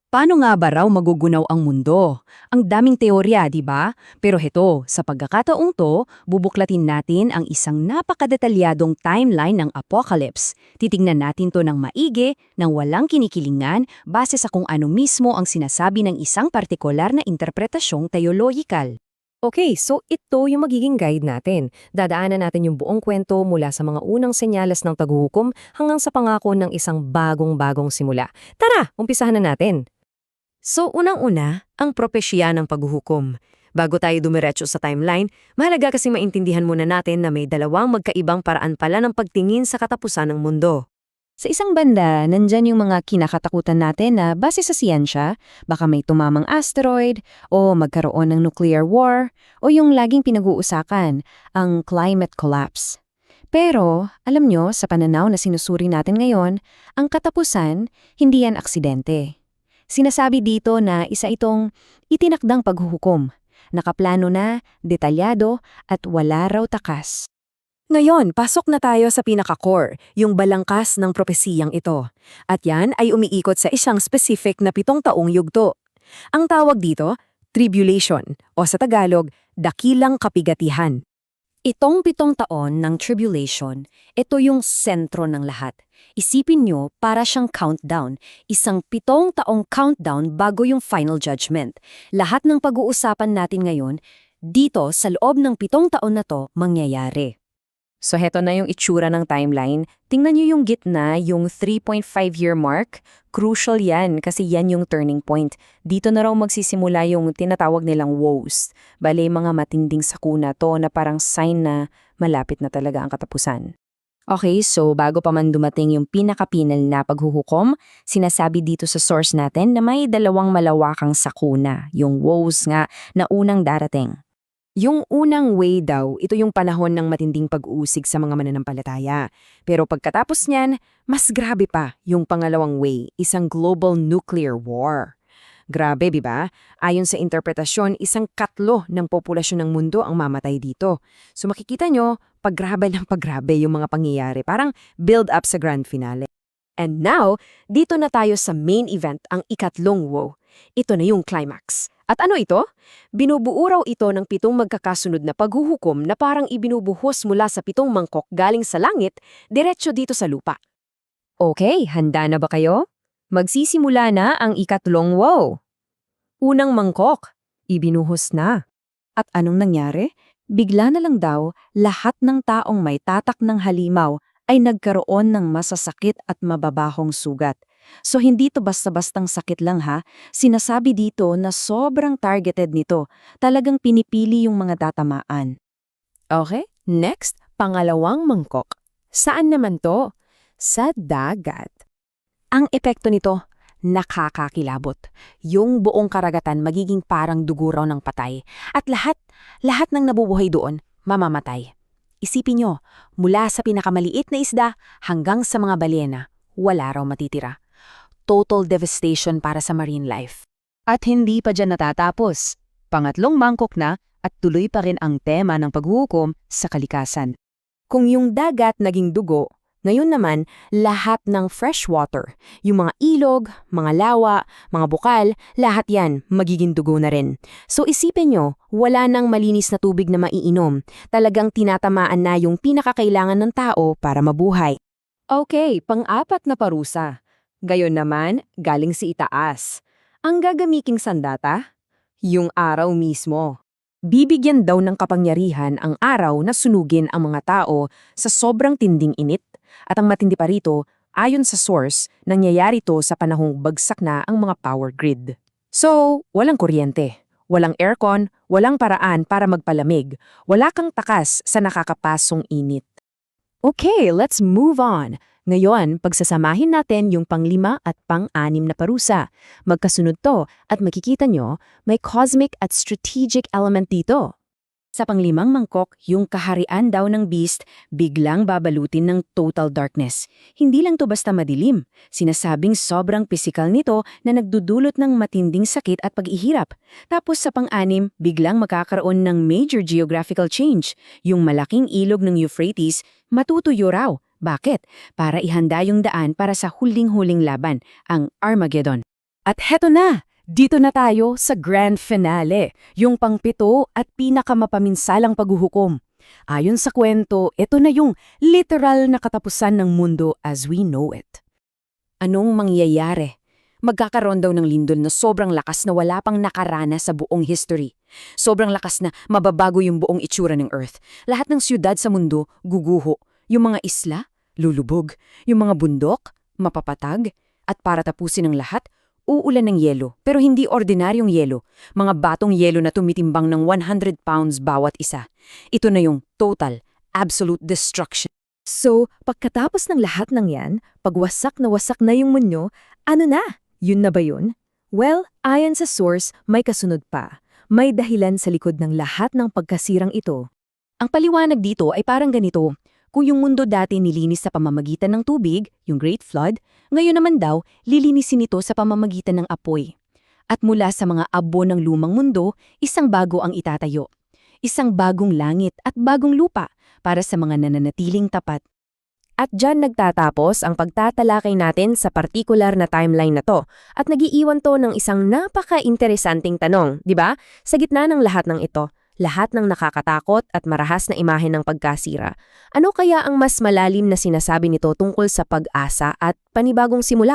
Paano nga ba raw magugunaw ang mundo? Ang daming teorya, di ba? Pero heto, sa pagkakataong to, bubuklatin natin ang isang napakadetalyadong timeline ng apocalypse. Titingnan natin to ng maigi, ng walang kinikilingan, base sa kung ano mismo ang sinasabi ng isang partikular na interpretasyong teologikal. Okay, so ito yung magiging guide natin. Dadaanan natin yung buong kwento mula sa mga unang senyales ng paghuhukom hanggang sa pangako ng isang bagong-bagong simula. Tara, umpisahan na natin. So, unang-una, ang propesya ng paghuhukom. Bago tayo dumiretso sa timeline, mahalaga kasi maintindihan muna natin na may dalawang magkaibang paraan pala ng pagtingin sa katapusan ng mundo. Sa isang banda, nandyan yung mga kinakatakutan natin na base sa siyensya, baka may tumamang asteroid, o magkaroon ng nuclear war, o yung laging pinag-uusapan, ang climate collapse. Pero, alam nyo, sa pananaw na sinusuri natin ngayon, ang katapusan, hindi yan aksidente. Sinasabi dito na isa itong itinakdang paghuhukom, nakaplano na, detalyado, at wala raw takas. Ngayon, pasok na tayo sa pinaka-core, yung balangkas ng propesiyang ito. At yan ay umiikot sa isang specific na 7 taong yugto. Ang tawag dito, tribulation, o sa Tagalog, dakilang kapigatihan. Itong 7 taon ng tribulation, ito yung sentro ng lahat. Isipin nyo para siyang countdown, isang 7 taong countdown bago yung final judgment. Lahat ng pag-uusapan natin ngayon, dito sa loob ng 7 taon na to mangyayari. So heto na yung itsura ng timeline. Tingnan nyo yung gitna, yung 3.5-year mark. Crucial yan kasi yan yung turning point. Dito na raw magsisimula yung tinatawag nilang woes. Bale, mga matinding sakuna to na parang sign na malapit na talaga ang katapusan. Okay, so bago pa man dumating yung pinakapinal na paghuhukom, sinasabi dito sa source natin na may 2 malawakang sakuna, yung woes nga na unang darating. Yung unang way daw, ito yung panahon ng matinding pag-uusig sa mga mananampalataya. Pero pagkatapos niyan, mas grabe pa yung pangalawang way, isang global nuclear war. Grabe, di ba? Ayon sa interpretasyon, isang 1/3 ng populasyon ng mundo ang mamatay dito. So makikita nyo, paggrabe ng paggrabe yung mga pangyayari, parang build up sa grand finale. And now, dito na tayo sa main event, ang ikatlong woe. Ito na yung climax. At ano ito? Binubuo raw ito ng 7 magkakasunod na paghuhukom na parang ibinubuhos mula sa 7 mangkok galing sa langit, diretso dito sa lupa. Okay, handa na ba kayo? Magsisimula na ang ikatlong woe. Unang mangkok, ibinuhos na. At anong nangyari? Bigla na lang daw, lahat ng taong may tatak ng halimaw ay nagkaroon ng masasakit at mababahong sugat. So hindi to basta-bastang sakit lang ha, sinasabi dito na sobrang targeted nito, talagang pinipili yung mga tatamaan. Okay, next, pangalawang mangkok. Saan naman to? Sa dagat. Ang epekto nito, nakakakilabot. Yung buong karagatan magiging parang dugo raw ng patay. At lahat ng nabubuhay doon, mamamatay. Isipin nyo, mula sa pinakamaliit na isda hanggang sa mga balyena, wala raw matitira. Total devastation para sa marine life. At hindi pa dyan natatapos. Pangatlong mangkok na at tuloy pa rin ang tema ng paghuhukom sa kalikasan. Kung yung dagat naging dugo, ngayon naman lahat ng fresh water, yung mga ilog, mga lawa, mga bukal, lahat yan magiging dugo na rin. So isipin nyo, wala nang malinis na tubig na maiinom. Talagang tinatamaan na yung pinakakailangan ng tao para mabuhay. Okay, pang-apat na parusa. Gayon naman, galing si itaas. Ang gagamiking sandata? Yung araw mismo. Bibigyan daw ng kapangyarihan ang araw na sunugin ang mga tao sa sobrang tinding init. At ang matindi pa rito, ayon sa source, nangyayari to sa panahong bagsak na ang mga power grid. So, walang kuryente, walang aircon, walang paraan para magpalamig, wala kang takas sa nakakapasong init. Okay, let's move on. Ngayon, pagsasamahin natin yung pang-5 at pang-6 na parusa. Magkasunod to at makikita nyo, may cosmic at strategic element dito. Sa pang-5 mangkok, yung kaharian daw ng beast biglang babalutin ng total darkness. Hindi lang to basta madilim. Sinasabing sobrang physical nito na nagdudulot ng matinding sakit at pag-ihirap. Tapos sa pang-6, biglang magkakaroon ng major geographical change. Yung malaking ilog ng Euphrates, matutuyo raw. Bakit? Para ihanda yung daan para sa huling-huling laban, ang Armageddon. At heto na! Dito na tayo sa grand finale, yung pangpito at pinakamapaminsalang paghuhukom. Ayon sa kwento, ito na yung literal na katapusan ng mundo as we know it. Anong mangyayari? Magkakaroon daw ng lindol na sobrang lakas na wala pang nakarana sa buong history. Sobrang lakas na mababago yung buong itsura ng Earth. Lahat ng siyudad sa mundo, guguho. Yung mga isla, lulubog. Yung mga bundok, mapapatag. At para tapusin ang lahat, uulan ng yelo, pero hindi ordinaryong yelo. Mga batong yelo na tumitimbang ng 100 pounds bawat isa. Ito na yung total, absolute destruction. So, pagkatapos ng lahat ng yan, pagwasak na yung mundo, ano na? Yun na ba yun? Well, ayon sa source, may kasunod pa. May dahilan sa likod ng lahat ng pagkasirang ito. Ang paliwanag dito ay parang ganito. Kung yung mundo dati nilinis sa pamamagitan ng tubig, yung Great Flood, ngayon naman daw lilinisin ito sa pamamagitan ng apoy. At mula sa mga abo ng lumang mundo, isang bago ang itatayo. Isang bagong langit at bagong lupa para sa mga nananatiling tapat. At dyan nagtatapos ang pagtatalakay natin sa partikular na timeline na to at nagiiwan to ng isang napaka-interesanting tanong, di ba? Sa gitna ng lahat ng ito, lahat ng nakakatakot at marahas na imahe ng pagkasira, ano kaya ang mas malalim na sinasabi nito tungkol sa pag-asa at panibagong simula?